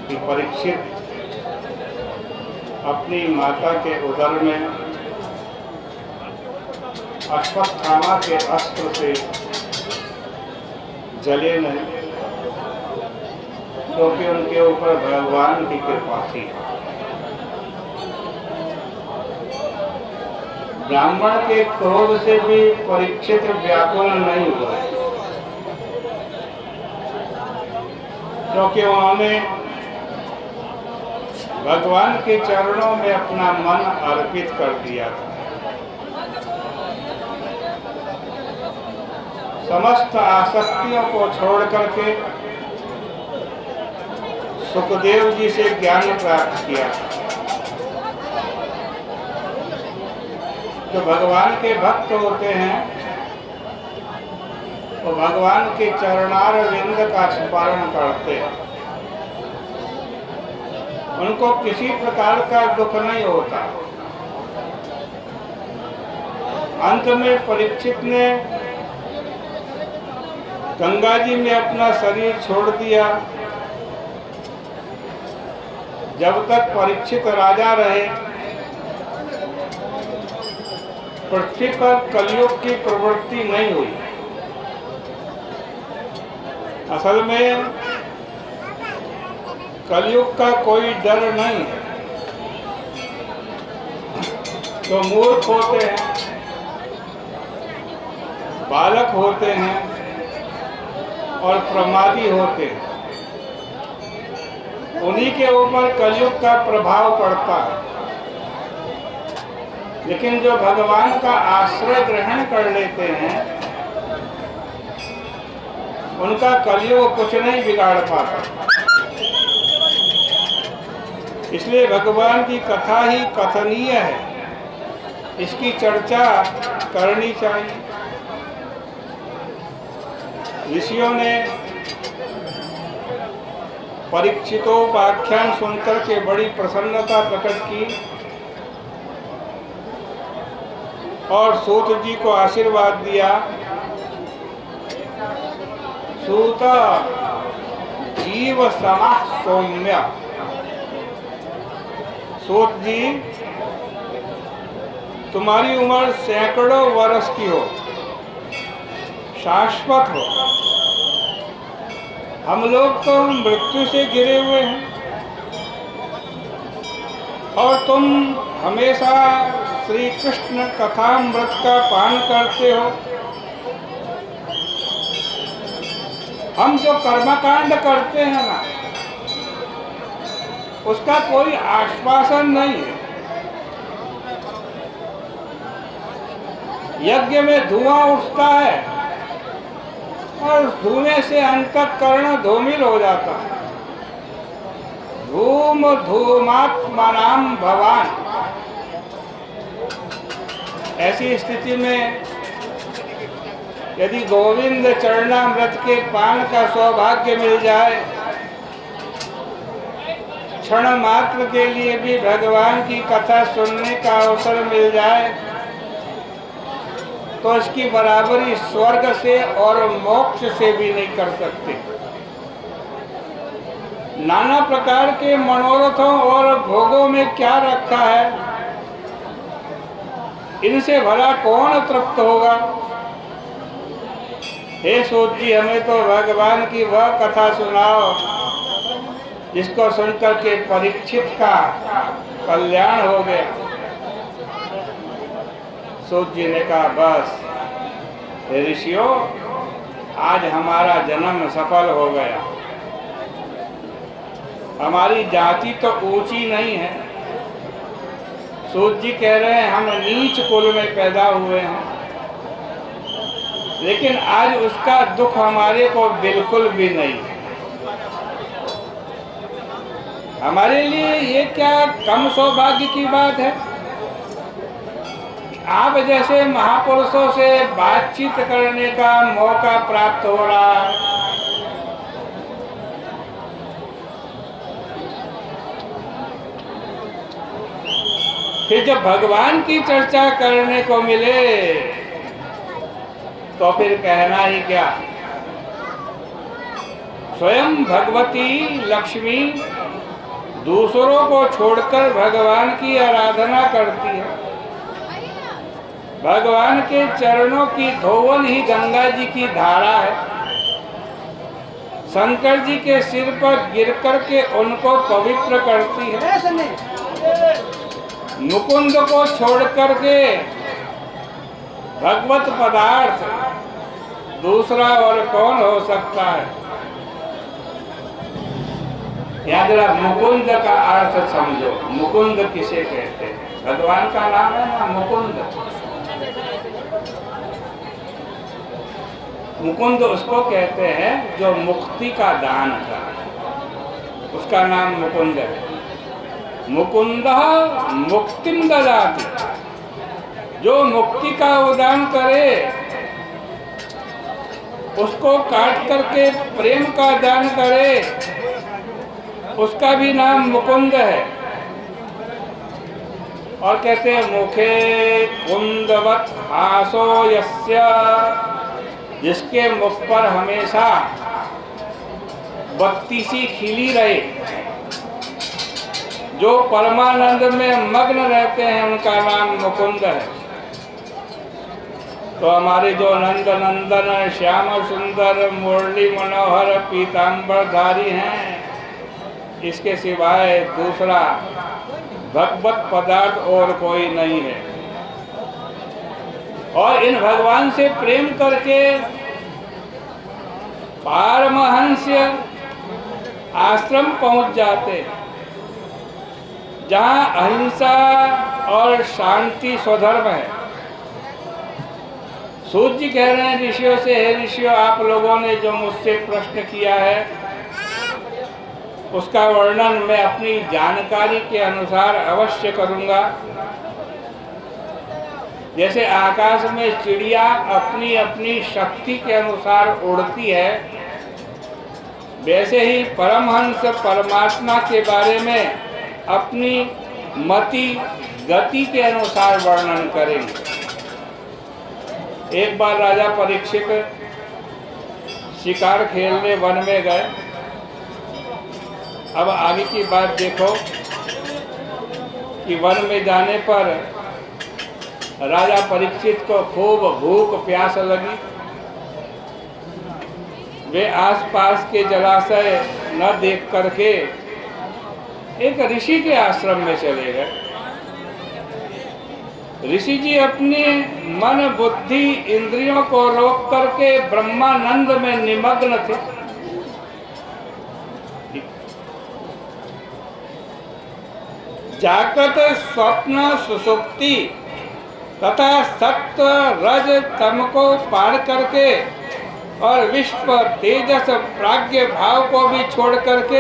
कि परीक्षित अपनी माता के उदर में अश्वत्थामा के अस्त्र से जले नहीं, क्योंकि उनके ऊपर भगवान की कृपा थी। ब्राह्मण के क्रोध से भी परीक्षित व्याकुल नहीं हुआ, क्योंकि उन्होंने भगवान के चरणों में अपना मन अर्पित कर दिया था। समस्त आसक्तियों को छोड़ करके सुखदेव जी से ज्ञान प्राप्त किया। जो भगवान के भक्त होते हैं वो भगवान के चरणार विंद का स्मरण करते हैं, उनको किसी प्रकार का दुख नहीं होता। अंत में परीक्षित ने गंगा जी में अपना शरीर छोड़ दिया। जब तक परीक्षित राजा रहे, पृथ्वी पर कलयुग की प्रवृत्ति नहीं हुई। असल में कलयुग का कोई डर नहीं है। तो मूर्ख होते हैं, बालक होते हैं और प्रमादी होते हैं, उन्हीं के ऊपर कलयुग का प्रभाव पड़ता है। लेकिन जो भगवान का आश्रय ग्रहण कर लेते हैं, उनका कलयुग कुछ नहीं बिगाड़ पाता। इसलिए भगवान की कथा ही कथनीय है, इसकी चर्चा करनी चाहिए। ऋषियों ने परीक्षितोपाख्यान सुनकर के बड़ी प्रसन्नता प्रकट की और सूत जी को आशीर्वाद दिया। सूत जीव समाः सौम्य। सूत जी, तुम्हारी उम्र सैकड़ों वर्ष की हो, शाश्वत हो। हम लोग तो मृत्यु से घिरे हुए हैं और तुम हमेशा श्री कृष्ण कथामृत का पान करते हो। हम जो कर्मकांड करते हैं ना, उसका कोई आश्वासन नहीं है। यज्ञ में धुआं उठता है और धुएं से अंतःकरण धूमिल हो जाता है। धूम धूमात्मनाम भवान। ऐसी स्थिति में यदि गोविंद चरणामृत के पान का सौभाग्य मिल जाए, क्षण मात्र के लिए भी भगवान की कथा सुनने का अवसर मिल जाए, तो इसकी बराबरी स्वर्ग से और मोक्ष से भी नहीं कर सकते। नाना प्रकार के मनोरथों और भोगों में क्या रखा है, इनसे भला कौन तृप्त होगा। हे सूत जी, हमें तो भगवान की वह कथा सुनाओ जिसको सुनकर के परीक्षित का कल्याण हो गया। सूत जी ने कहा, बस हे ऋषियों, आज हमारा जन्म सफल हो गया। हमारी जाति तो ऊंची नहीं है। सूत जी कह रहे हैं हम नीच कुल में पैदा हुए हैं, लेकिन आज उसका दुख हमारे को बिल्कुल भी नहीं है। हमारे लिए ये क्या कम सौभाग्य की बात है। आप जैसे महापुरुषों से बातचीत करने का मौका प्राप्त हो रहा है। फिर जब भगवान की चर्चा करने को मिले तो फिर कहना ही क्या। स्वयं भगवती लक्ष्मी दूसरों को छोड़कर भगवान की आराधना करती है। भगवान के चरणों की धोवन ही गंगा जी की धारा है। शंकर जी के सिर पर गिर करके उनको पवित्र करती है। मुकुंद को छोड़ करके भगवत पदार्थ दूसरा और कौन हो सकता है? याद रख, मुकुंद का अर्थ समझो। मुकुंद किसे कहते हैं? भगवान का नाम है ना मुकुंद। मुकुंद उसको कहते हैं जो मुक्ति का दान करे, उसका नाम मुकुंद है। मुकुंद मुक्तिम ददाति, जो मुक्ति का उदान करे उसको काट करके प्रेम का दान करे, उसका भी नाम मुकुंद है। और कहते हैं मुखे कुंदवत हासो यस्य, जिसके मुख पर हमेशा बत्ती सी खिली रहे, जो परमानंद में मग्न रहते हैं, उनका नाम मुकुंद है। तो हमारे जो नंद नंदन श्याम सुंदर मुरली मनोहर पीतांबरधारी हैं, इसके सिवाय दूसरा भगवत पदार्थ और कोई नहीं है। और इन भगवान से प्रेम करके पारमहंस आश्रम पहुंच जाते, जहां अहिंसा और शांति स्वधर्म है। सूत जी कह रहे हैं ऋषियों से, हे ऋषियों, आप लोगों ने जो मुझसे प्रश्न किया है उसका वर्णन मैं अपनी जानकारी के अनुसार अवश्य करूंगा। जैसे आकाश में चिड़िया अपनी अपनी शक्ति के अनुसार उड़ती है, वैसे ही परमहंस परमात्मा के बारे में अपनी मति गति के अनुसार वर्णन करेंगे। एक बार राजा परीक्षित शिकार खेलने वन में गए। अब आगे की बात देखो कि वन में जाने पर राजा परीक्षित को खूब भूख प्यास लगी। वे आसपास के जलाशय न देख करके एक ऋषि के आश्रम में चले गए। ऋषि जी अपनी मन बुद्धि इंद्रियों को रोक करके ब्रह्मानंद में निमग्न थे। जागृत स्वप्न सुसुप्ति तथा सत्व रज तम को पार करके और विश्व तेजस प्राज्ञ भाव को भी छोड़ करके